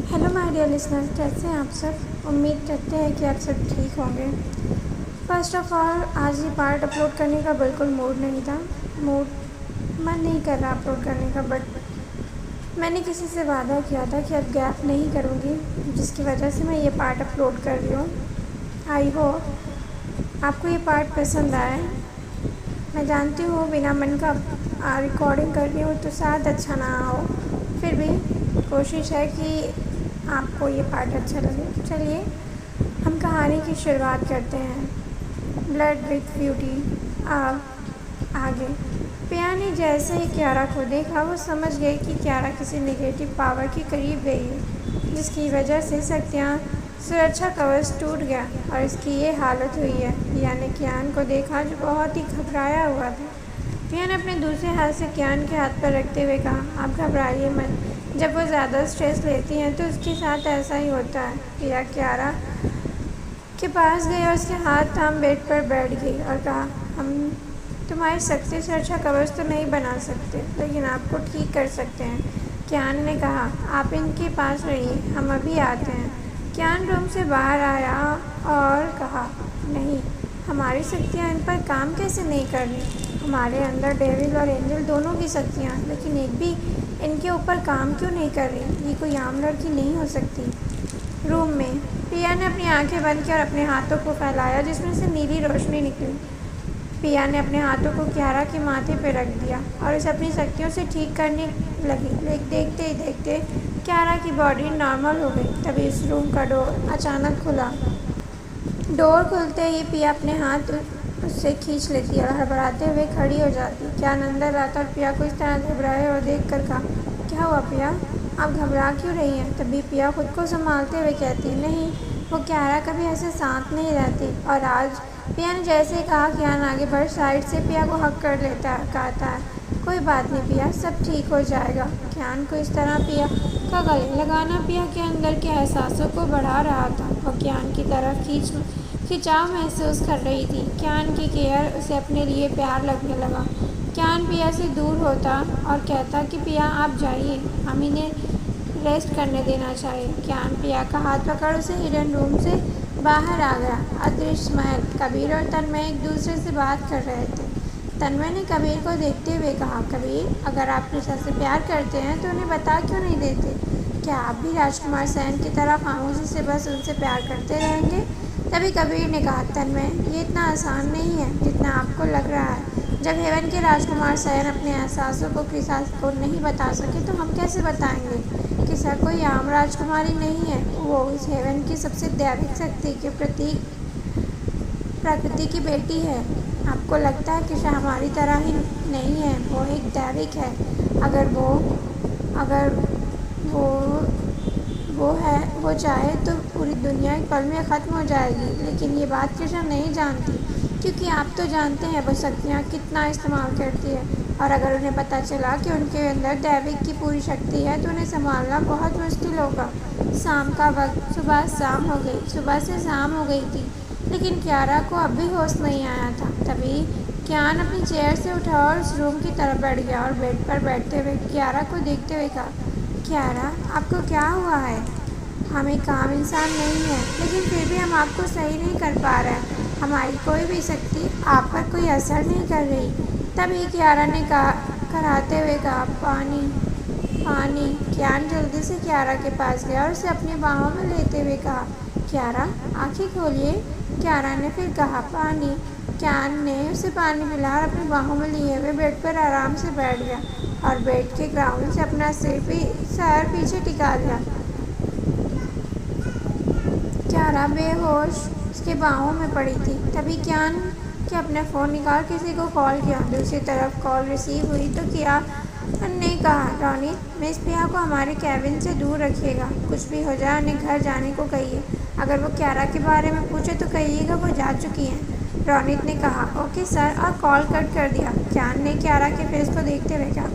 Hello my dear listeners, कैसे हैं आप सब। उम्मीद करते हैं कि आप सब ठीक होंगे। फर्स्ट ऑफ ऑल, आज ये पार्ट अपलोड करने का बिल्कुल मूड नहीं था। मन नहीं कर रहा अपलोड करने का, बट मैंने किसी से वादा किया था कि अब गैप नहीं करूँगी, जिसकी वजह से मैं ये पार्ट अपलोड कर रही हूँ। आई होप आपको ये पार्ट पसंद आए। मैं जानती हूँ बिना मन का रिकॉर्डिंग कर रही हूँ तो शायद अच्छा ना हो, फिर भी कोशिश है कि आपको ये पार्ट अच्छा लगे। चलिए हम कहानी की शुरुआत करते हैं। Blood with beauty. आगे पिया ने जैसे ही क्यारा को देखा, वो समझ गई कि क्यारा किसी नेगेटिव पावर के करीब गई है, जिसकी वजह से सत्या सुरक्षा कवच टूट गया और इसकी ये हालत हुई है। पिया ने कियान को देखा जो बहुत ही घबराया हुआ था। पिया ने अपने दूसरे हाथ से कियान के हाथ पर रखते हुए कहा, आप घबराइए मत। जब वो ज़्यादा स्ट्रेस लेती हैं तो उसके साथ ऐसा ही होता है। पिया क्यारा के पास गई और उसके हाथ थाम बेड पर बैठ गई और कहा, हम तुम्हारी शक्ति सुरक्षा कवच तो नहीं बना सकते, लेकिन आपको ठीक कर सकते हैं। कियान ने कहा, आप इनके पास रहिए, हम अभी आते हैं। कियान रूम से बाहर आया और कहा, नहीं, हमारी शक्तियाँ इन पर काम कैसे नहीं कर रही। हमारे अंदर डेविल और एंजल दोनों की शक्तियाँ, लेकिन एक भी इनके ऊपर काम क्यों नहीं कर रही। ये कोई आम लड़की नहीं हो सकती। रूम में पिया ने अपनी आंखें बंद की और अपने हाथों को फैलाया, जिसमें से नीली रोशनी निकली। पिया ने अपने हाथों को क्यारा के माथे पर रख दिया और उसे अपनी शक्तियों से ठीक करने लगी। लेकिन देखते ही देखते क्यारा की बॉडी नॉर्मल हो गई। तभी इस रूम का डोर अचानक खुला। डोर खुलते ही पिया अपने हाथ उससे खींच लेती और हड़बड़ाते हुए खड़ी हो जाती। कियान अंदर आता और पिया को इस तरह घबराए और देख कर कहा, क्या हुआ पिया, आप घबरा क्यों रही हैं। तभी पिया खुद को संभालते हुए कहती, नहीं, वो क्यारा कभी ऐसे शांत नहीं रहती। और आज पिया ने जैसे ही कहा, कियान आगे बढ़ साइड से पिया को हक कर लेता कहता है, कोई बात नहीं पिया, सब ठीक हो जाएगा। कियान को इस तरह पिया का गले लगाना पिया के अंदर के एहसासों को बढ़ा रहा था और कियान की तरफ खिंचाव महसूस कर रही थी। कियान की केयर उसे अपने लिए प्यार लगने लगा। कियान पिया से दूर होता और कहता कि पिया आप जाइए, हम इन्हें रेस्ट करने देना चाहिए। कियान पिया का हाथ पकड़ उसे हिडन रूम से बाहर आ गया। अदृश्य महल। कबीर और तन्मय एक दूसरे से बात कर रहे थे। तन्मय ने कबीर को देखते हुए कहा, कबीर, अगर आप निशा से प्यार करते हैं तो उन्हें बता क्यों नहीं देते। क्या आप भी राजकुमार सैन की तरह खामोशी से बस उनसे प्यार करते रहेंगे। तभी कबीर ने कहा, तन्मय, ये इतना आसान नहीं है जितना आपको लग रहा है। जब हेवन के राजकुमार सैन अपने एहसासों को किसा को नहीं बता सके तो हम कैसे बताएंगे। किसा कोई आम राजकुमारी नहीं है, वो इस हेवन की सबसे दैविक शक्ति के प्रतीक प्रकृति की बेटी है। आपको लगता है किसा हमारी तरह ही नहीं है, वो एक दैविक है। अगर वो चाहे तो पूरी दुनिया एक पल में ख़त्म हो जाएगी। लेकिन ये बात किसा नहीं जानती, क्योंकि आप तो जानते हैं वो शक्तियाँ कितना इस्तेमाल करती है। और अगर उन्हें पता चला कि उनके अंदर दैविक की पूरी शक्ति है तो उन्हें संभालना बहुत मुश्किल होगा। शाम का वक्त, सुबह से शाम हो गई थी, लेकिन क्यारा को अब भी होश नहीं आया था। तभी कियान अपनी चेयर से उठा और उस रूम की तरफ बैठ गया और बेड पर बैठते हुए क्यारा को देखते हुए कहा, क्यारा, आपको क्या हुआ है। हम एक आम इंसान नहीं हैं, लेकिन फिर भी हम आपको सही नहीं कर पा रहे हैं। हमारी कोई भी शक्ति आप पर कोई असर नहीं कर रही। तभी क्यारा ने कराते हुए कहा, पानी पानी। कियान जल्दी से क्यारा के पास गया और उसे अपनी बाहों में लेते हुए कहा, क्यारा, आँखें खोलिए। क्यारा ने फिर कहा, पानी। कियान ने उसे पानी पिला और अपनी बाहों में लिए हुए बेड पर आराम से बैठ गया और बेड के ग्राउंड से अपना सर पीछे टिका दिया। क्यारा बेहोश उसके बाहों में पड़ी थी। तभी कियान के अपने फ़ोन निकाल किसी को कॉल किया। दूसरी तरफ कॉल रिसीव हुई तो कियान ने कहा, रोनित, मिस पिया को हमारे कैबिन से दूर रखिएगा। कुछ भी हो जाए उन्हें घर जाने को कहिए। अगर वो क्यारा के बारे में पूछे तो कहिएगा वो जा चुकी हैं। रोनित ने कहा, ओके सर, और कॉल कट कर दिया। कियान ने क्यारा के फेस को देखते हुए कहा,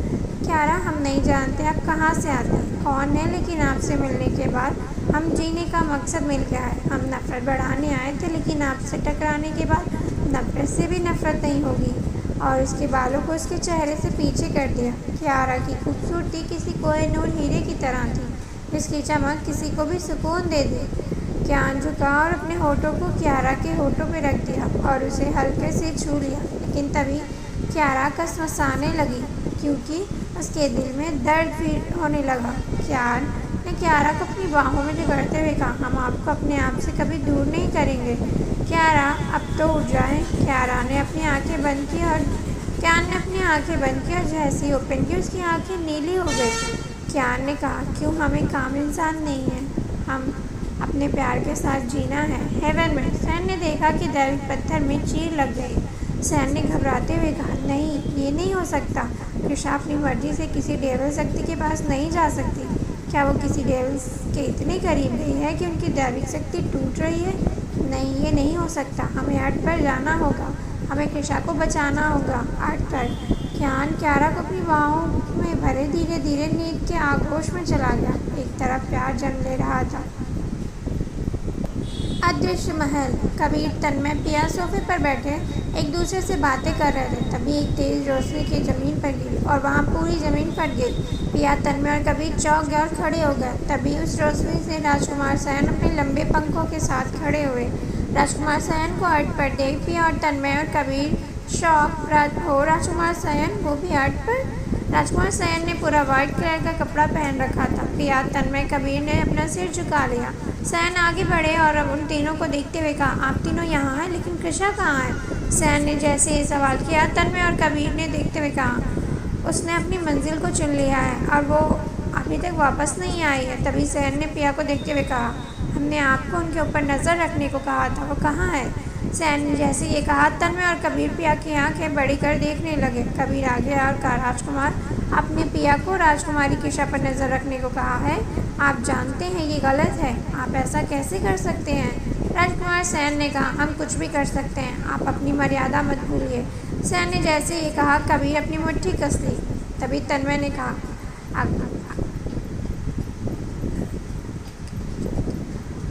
क्यारा, हम नहीं जानते आप कहाँ से आते हैं, कौन है, लेकिन आपसे मिलने के बाद हम जीने का मकसद मिल गया है। हम नफ़रत बढ़ाने आए थे, लेकिन आपसे टकराने के बाद नफ़रत से भी नफ़रत नहीं होगी। और उसके बालों को उसके चेहरे से पीछे कर दिया। क्यारा की खूबसूरती किसी कोहिनूर हीरे की तरह थी, जिसकी चमक किसी को भी सुकून दे दे। कियान झुका और अपने होठों को कियारा के होठों पे रख दिया और उसे हल्के से छू लिया, लेकिन तभी कियारा कसमसाने लगी क्योंकि उसके दिल में दर्द भी होने लगा। कियान ने कियारा को अपनी बाहों में जकड़ते हुए कहा, हम आपको अपने आप से कभी दूर नहीं करेंगे। कियारा, अब तो उठ जाए। कियारा ने अपनी आंखें बंद की और कियान ने अपनी आंखें बंद की और जैसे ही ओपन की उसकी आंखें नीली हो गई। कियान ने कहा, क्यों हम एक आम इंसान नहीं हैं, हम अपने प्यार के साथ जीना है हेवन में। सैन ने देखा कि दैविक पत्थर में चीर लग गई। सैन ने घबराते हुए कहा, नहीं, ये नहीं हो सकता। कृषा अपनी मर्जी से किसी डेविल शक्ति के पास नहीं जा सकती। क्या वो किसी डेविल के इतने करीब गई है कि उनकी दैविक शक्ति टूट रही है? नहीं, ये नहीं हो सकता। हमें अर्थ पर जाना होगा, हमें कृषा को बचाना होगा। अर्थ पर। कियान कियारा को अपनी बाहों में भरे धीरे धीरे नींद के आगोश में चला गया। एक तरफ प्यार जन्म ले रहा था। अदृश्य महल। कबीर, तन्मय, पिया सोफे पर बैठे एक दूसरे से बातें कर रहे थे। तभी एक तेज रोशनी की जमीन पर गिरी और वहाँ पूरी जमीन फट गई। पिया, तन्मय और कबीर चौंक गए और खड़े हो गए। तभी उस रोशनी से राजकुमार सैन अपने लंबे पंखों के साथ खड़े हुए। राजकुमार सैन को अर्थ पर देख पिया और तन्मय और कबीर शौक हो। राजकुमार सैन, वो भी अर्थ पर? राजकुमार सैन ने पूरा व्हाइट कलर का कपड़ा पहन रखा था। पिया, तन्मय, कबीर ने अपना सिर झुका लिया। सैन आगे बढ़े और अब उन तीनों को देखते हुए कहा, आप तीनों यहाँ हैं, लेकिन कृषा कहाँ है? सैन ने जैसे ये सवाल किया, तन्मय और कबीर ने देखते हुए कहा, उसने अपनी मंजिल को चुन लिया है और वो अभी तक वापस नहीं आई है। तभी सैन ने पिया को देखते हुए कहा, हमने आपको उनके ऊपर नज़र रखने को कहा था, वो कहाँ है? सैन ने जैसे ये कहा, तन्मय और कबीर पिया की आंखें बड़ी कर देखने लगे। कबीर आगे और कहा, राजकुमार, आपने पिया को राजकुमारी कृषा पर नज़र रखने को कहा है। आप जानते हैं ये गलत है, आप ऐसा कैसे कर सकते हैं? राजकुमार सैन ने कहा, हम कुछ भी कर सकते हैं, आप अपनी मर्यादा मत भूलिए। सैन ने जैसे ये कहा, कबीर अपनी मुट्ठी कस ली। तभी तन्मय ने कहा,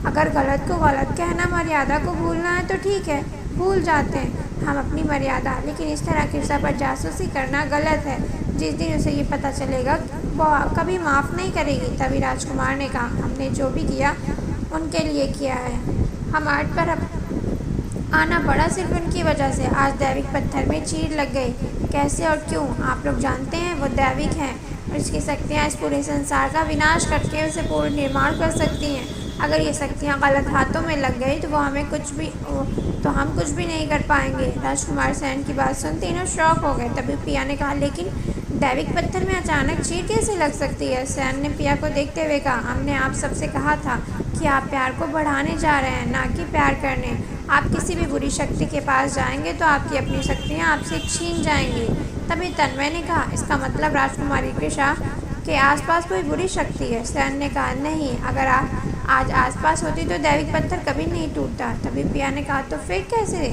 अगर गलत को गलत कहना मर्यादा को भूलना है तो ठीक है, भूल जाते हैं हम अपनी मर्यादा, लेकिन इस तरह कृषा पर जासूसी करना गलत है। जिस दिन उसे ये पता चलेगा वो कभी माफ़ नहीं करेगी। तभी राजकुमार ने कहा, हमने जो भी किया उनके लिए किया है, हम आर्ट पर आना पड़ा सिर्फ उनकी वजह से। आज दैविक पत्थर में चीर लग गई। कैसे और क्यों? आप लोग जानते हैं, वो दैविक हैं और इसकी शक्तियाँ इस पूरे संसार का विनाश करके उसे पूर्ण निर्माण कर सकती हैं। अगर ये शक्तियाँ गलत हाथों में लग गई तो हम कुछ भी नहीं कर पाएंगे। राजकुमार सैन की बात सुन तीनों शॉक हो गए। तभी पिया ने कहा, लेकिन दैविक पत्थर में अचानक चीर कैसे लग सकती है? सैन ने पिया को देखते हुए कहा, हमने आप सबसे कहा था कि आप प्यार को बढ़ाने जा रहे हैं, ना कि प्यार करने। आप किसी भी बुरी शक्ति के पास जाएंगे तो आपकी अपनी शक्तियाँ आपसे छीन जाएंगी। तभी तन्मय ने कहा, इसका मतलब राजकुमारी कृषा के आसपास कोई बुरी शक्ति है? सैन ने कहा, नहीं, अगर आप आज आसपास होती तो दैविक पत्थर कभी नहीं टूटता। तभी पिया ने कहा, तो फिर कैसे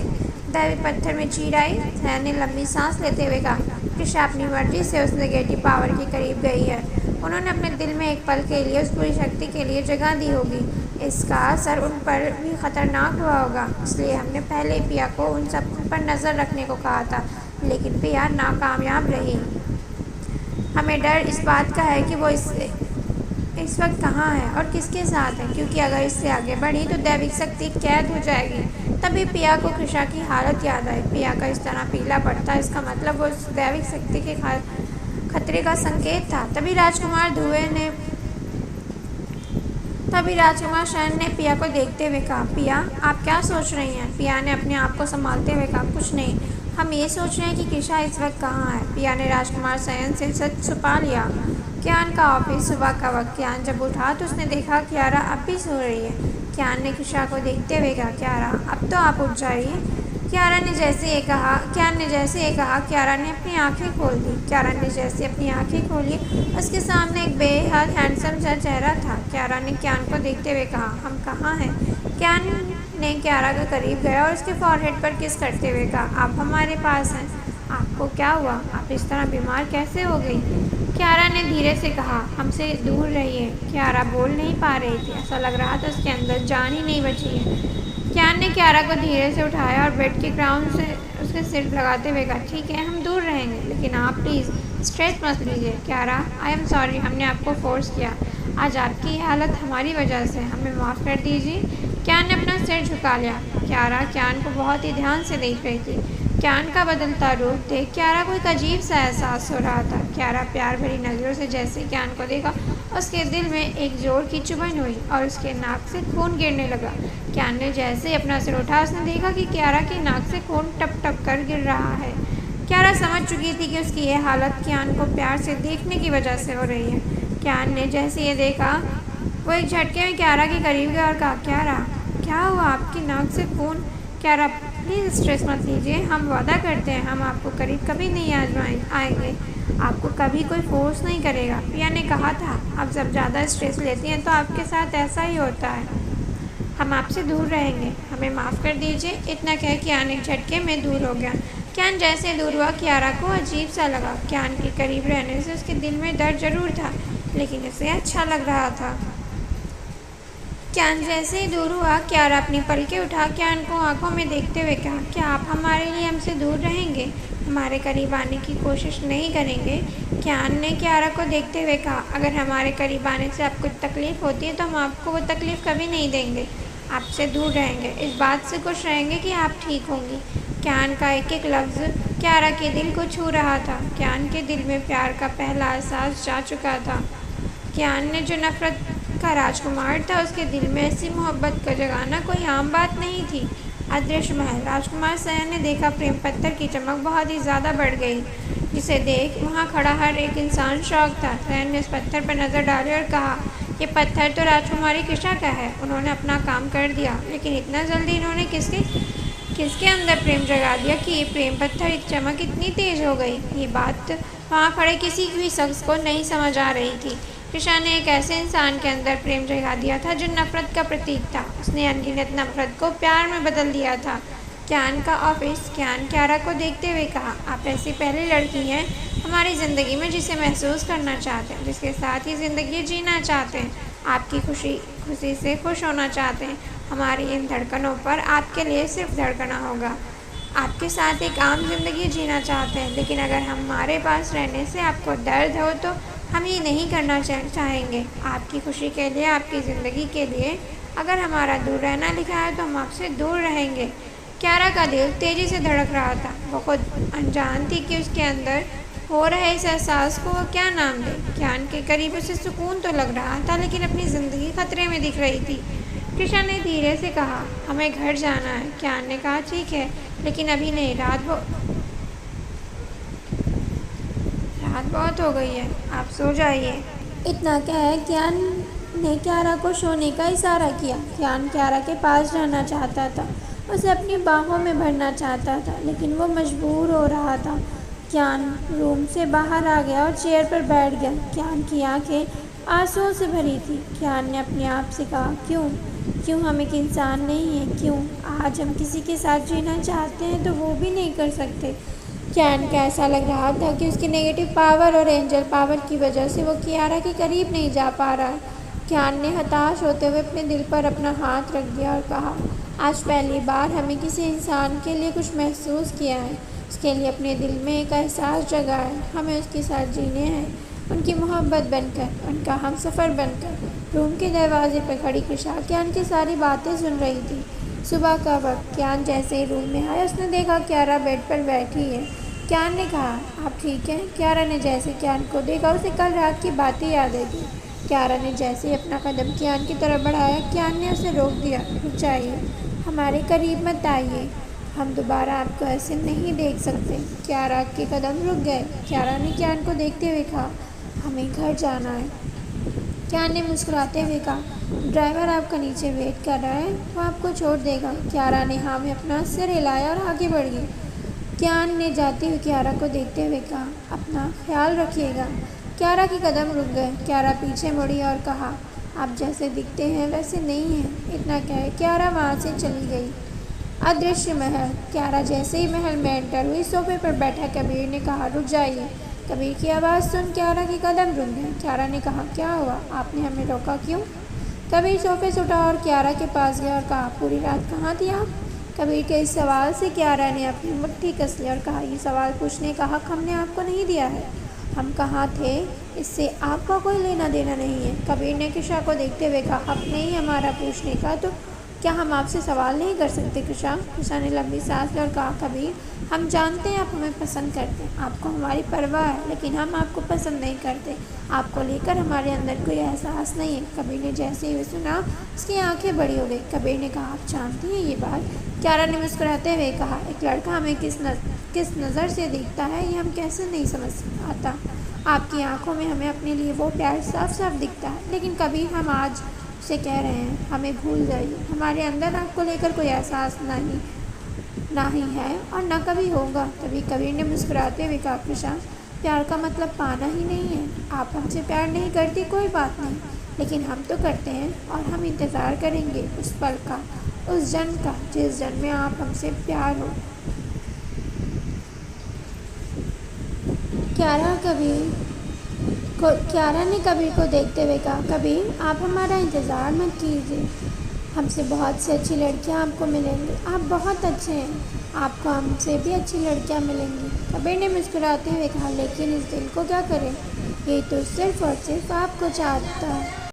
दैविक पत्थर में चीर आई? सैन ने लंबी सांस लेते हुए कहा, कृषा अपनी मर्जी से उस नेगेटिव पावर के करीब गई है। उन्होंने अपने दिल में एक पल के लिए उस पूरी शक्ति के लिए जगह दी होगी। इसका असर उन पर भी खतरनाक हुआ होगा, इसलिए हमने पहले पिया को उन सब पर नज़र रखने को कहा था, लेकिन पिया नाकामयाब रही। हमें डर इस बात का है कि वो इस वक्त कहाँ है और किसके साथ है, क्योंकि अगर इससे आगे बढ़ी तो दैविक शक्ति कैद हो जाएगी। तभी पिया को कृषा की हालत याद आई। पिया का इस तरह पीला पड़ता, इसका मतलब वो उस दैविक शक्ति के खतरे का संकेत था। तभी राजकुमार सैन ने पिया को देखते हुए कहा, पिया, आप क्या सोच रही हैं? पिया ने अपने आप को संभालते हुए कहा, कुछ नहीं, हम ये सोच रहे हैं कि कृषा इस वक्त कहाँ है। पिया ने राजकुमार सैन से सच छुपा लिया। कियान का ऑफिस, सुबह का वक्त। कियान जब उठा तो उसने देखा कियारा अब भी सो रही है। कियान ने कृषा को देखते हुए कहा, कियारा, अब तो आप उठ जाइए। कियान ने जैसे ये कहा, कियारा ने अपनी आंखें खोल दी। कियारा ने जैसे अपनी आंखें खोली, उसके सामने एक बेहद हैंडसम सा चेहरा था। कियारा ने कियान को देखते हुए कहा, हम कहाँ हैं? कियान ने कियारा के करीब गया और उसके फॉरहेड पर किस करते हुए कहा, आप हमारे पास हैं। आपको क्या हुआ? आप इस तरह बीमार कैसे हो गई? कियारा ने धीरे से कहा, हमसे दूर रहिए। कियारा बोल नहीं पा रही थी, ऐसा लग रहा था उसके अंदर जान ही नहीं बची है। कियान ने कियारा को धीरे से उठाया और बेड के ग्राउंड से उसके सिर लगाते हुए कहा, ठीक है, हम दूर रहेंगे, लेकिन आप प्लीज़ स्ट्रेस मत लीजिए। कियारा, आई एम सॉरी, हमने आपको फोर्स किया। आज आपकी ये हालत हमारी वजह से, हमें माफ़ कर दीजिए। क्यान ने अपना सिर झुका लिया। क्यारा क्यान को बहुत ही ध्यान से देख रही थी। क्यान का बदलता रूप देख क्यारा को एक अजीब सा एहसास हो रहा था। क्यारा प्यार भरी नज़रों से जैसे क्यान को देखा, उसके दिल में एक जोर की चुभन हुई और उसके नाक से खून गिरने लगा। क्यान ने जैसे ही अपना सिर उठा, उसने देखा कि क्यारा की नाक से खून टप टप कर गिर रहा है। क्यारा समझ चुकी थी कि उसकी यह हालत क्यान को प्यार से देखने की वजह से हो रही है। क्यान ने जैसे ये देखा, वो एक झटके में क्यारा के करीब गया और कहा, क्यारा क्या हुआ, आपकी नाक से खून? क्यारा प्लीज़ स्ट्रेस मत लीजिए, हम वादा करते हैं हम आपको करीब कभी नहीं आएंगे, आपको कभी कोई फोर्स नहीं करेगा। पिया ने कहा था, अब जब ज़्यादा स्ट्रेस लेती हैं तो आपके साथ ऐसा ही होता है। हम आपसे दूर रहेंगे, हमें माफ़ कर दीजिए। इतना कह क्यान एक झटके में दूर हो गया। क्यान जैसे दूर हुआ, क्यारा को अजीब सा लगा। क्यान के करीब रहने से उसके दिल में दर्द जरूर था, लेकिन उसे अच्छा लग रहा था। क्यान जैसे ही दूर हुआ, क्यारा अपनी पलकें उठा क्यान को आंखों में देखते हुए कहा, क्या आप हमारे लिए हमसे दूर रहेंगे, हमारे करीब आने की कोशिश नहीं करेंगे? क्यान ने क्यारा को देखते हुए कहा, अगर हमारे करीब आने से आपको तकलीफ़ होती है तो हम आपको वो तकलीफ़ कभी नहीं देंगे, आपसे दूर रहेंगे, इस बात से खुश रहेंगे कि आप ठीक होंगी। क्यान का एक एक लफ्ज़ क्यारा के दिल को छू रहा था। क्यान के दिल में प्यार का पहला एहसास जा चुका था। क्यान ने जो नफ़रत का राजकुमार था, उसके दिल में ऐसी मोहब्बत का जगाना कोई आम बात नहीं थी। अदृश्य महल। राजकुमार सयन ने देखा प्रेम पत्थर की चमक बहुत ही ज़्यादा बढ़ गई, जिसे देख वहाँ खड़ा हर एक इंसान शौक था। सयन ने उस पत्थर पर नज़र डाली और कहा, ये पत्थर तो राजकुमारी किशा का है, उन्होंने अपना काम कर दिया, लेकिन इतना जल्दी इन्होंने किसके अंदर प्रेम जगा दिया कि ये प्रेम पत्थर की चमक इतनी तेज़ हो गई। ये बात वहाँ खड़े किसी भी शख्स को नहीं समझ आ रही थी। किशा ने एक ऐसे इंसान के अंदर प्रेम जगा दिया था जो नफ़रत का प्रतीक था। उसने अनगिनत नफ़रत को प्यार में बदल दिया था। क्यान का ऑफिस। क्यान क्यारा को देखते हुए कहा, आप ऐसी पहली लड़की हैं हमारी ज़िंदगी में जिसे महसूस करना चाहते हैं, जिसके साथ ही ज़िंदगी जीना चाहते हैं, आपकी खुशी से खुश होना चाहते हैं। हमारी इन धड़कनों पर आपके लिए सिर्फ धड़कना होगा। आपके साथ एक आम ज़िंदगी जीना चाहते हैं, लेकिन अगर हमारे पास रहने से आपको दर्द हो तो हम ये नहीं करना चाहेंगे। आपकी खुशी के लिए, आपकी ज़िंदगी के लिए अगर हमारा दूर रहना लिखा है तो हम आपसे दूर रहेंगे। क्यारा का दिल तेज़ी से धड़क रहा था। वो खुद अनजान थी कि उसके अंदर हो रहे इस एहसास को वो क्या नाम दे। क्यान के करीब उसे सुकून तो लग रहा था, लेकिन अपनी ज़िंदगी खतरे में दिख रही थी। किशा ने धीरे से कहा, हमें घर जाना है। क्यान ने कहा, ठीक है, लेकिन अभी नहीं, रात बहुत हो गई है, आप सो जाइए। इतना कह क्यान ने क्यारा को सोने का इशारा किया। क्यान क्यारा के पास रहना चाहता था, उसे अपनी बाहों में भरना चाहता था, लेकिन वो मजबूर हो रहा था। क्यान रूम से बाहर आ गया और चेयर पर बैठ गया। क्यान की आंखें आंसुओं से भरी थी। क्यान ने अपने आप से कहा, क्यों हम एक इंसान नहीं हैं? क्यों आज हम किसी के साथ जीना चाहते हैं तो वो भी नहीं कर सकते? क्यान का ऐसा लग रहा था कि उसकी नेगेटिव पावर और एंजल पावर की वजह से वो क्यारा के करीब नहीं जा पा रहा। क्यान ने हताश होते हुए अपने दिल पर अपना हाथ रख दिया और कहा, आज पहली बार हमें किसी इंसान के लिए कुछ महसूस किया है, उसके लिए अपने दिल में एक एहसास जगा है। हमें उसके साथ जीने हैं, उनकी मोहब्बत बनकर, उनका हमसफ़र बनकर। रूम के दरवाजे पर खड़ी किशा क्यान की सारी बातें सुन रही थी। सुबह का वक्त। क्यान जैसे ही रूम में आया, उसने देखा क्यारा बेड पर बैठी है। क्यान ने कहा, आप ठीक हैं? क्यारा ने जैसे क्यान को देखा, उसे कल रात की बातें याद आई थी। क्यारा ने जैसे ही अपना कदम क्यान की तरफ बढ़ाया, क्यान ने उसे रोक दिया। रुक जाइए, हमारे करीब मत आइए, हम दोबारा आपको ऐसे नहीं देख सकते। क्यारा के कदम रुक गए। क्यारा ने क्यान को देखते हुए कहा, हमें घर जाना है। क्यान ने मुस्कुराते हुए कहा, ड्राइवर आपका नीचे वेट कर रहा है, वो आपको छोड़ देगा। क्यारा ने हाँ में अपना सिर हिलाया और आगे बढ़ गई। क्यान ने जाते हुए क्यारा को देखते हुए कहा, अपना ख्याल रखिएगा। क्यारा के कदम रुक गए। क्यारा पीछे मुड़ी और कहा, आप जैसे दिखते हैं वैसे नहीं हैं। इतना कह क्यारा वहाँ से चली गई। अदृश्य महल। क्यारा जैसे ही महल में एंटर हुई, सोफे पर बैठा कबीर ने कहा, रुक जाइए। कबीर की आवाज़ सुन क्यारा के कदम रुक गए। क्यारा ने कहा, क्या हुआ, आपने हमें रोका क्यों? कबीर सोफे से उठा और क्यारा के पास गया और कहा, पूरी रात कहाँ थी आप? कबीर के इस सवाल से क्यारा ने अपनी मुट्ठी कस ली और कहा, ये सवाल पूछने का हक हमने आपको नहीं दिया है। हम कहाँ थे इससे आपका कोई लेना देना नहीं है। कबीर ने कृष्णा को देखते हुए कहा, हक नहीं हमारा पूछने का, तो क्या हम आपसे सवाल नहीं कर सकते कृष्णा? कृष्णा ने लंबी सांस ली और कहा, कबीर हम जानते हैं आप हमें पसंद करते हैं, आपको हमारी परवाह है, लेकिन हम आपको पसंद नहीं करते। आपको लेकर हमारे अंदर कोई एहसास नहीं है। कबीर ने जैसे ही सुना उसकी आंखें बड़ी हो गई। कबीर ने कहा, आप जानती हैं ये बात? क्यारा ने मुस्कुराते हुए कहा, एक लड़का हमें किस नज़र से देखता है ये हम कैसे नहीं समझ आता। आपकी आंखों में हमें अपने लिए वो प्यार साफ साफ दिखता है, लेकिन कभी हम आज से कह रहे हैं हमें भूल जाइए। हमारे अंदर आपको लेकर कोई एहसास नहीं है और ना कभी होगा। तभी कबीर ने मुस्कुराते हुए कहा, कृष्णा प्यार का मतलब पाना ही नहीं है। आप हमसे प्यार नहीं करती कोई बात नहीं, लेकिन हम तो करते हैं और हम इंतज़ार करेंगे उस पल का, उस जन्म का जिस जन्म में आप हमसे प्यार हो। क्यारा ने कबीर को देखते हुए कहा, कबीर आप हमारा इंतज़ार मत कीजिए, हमसे बहुत सी अच्छी लड़कियां आपको मिलेंगी। आप बहुत अच्छे हैं, आपको हमसे भी अच्छी लड़कियां मिलेंगी। कबीर ने मुस्कुराते हुए कहा, लेकिन इस दिल को क्या करें, ये तो सिर्फ़ और सिर्फ आपको चाहता है।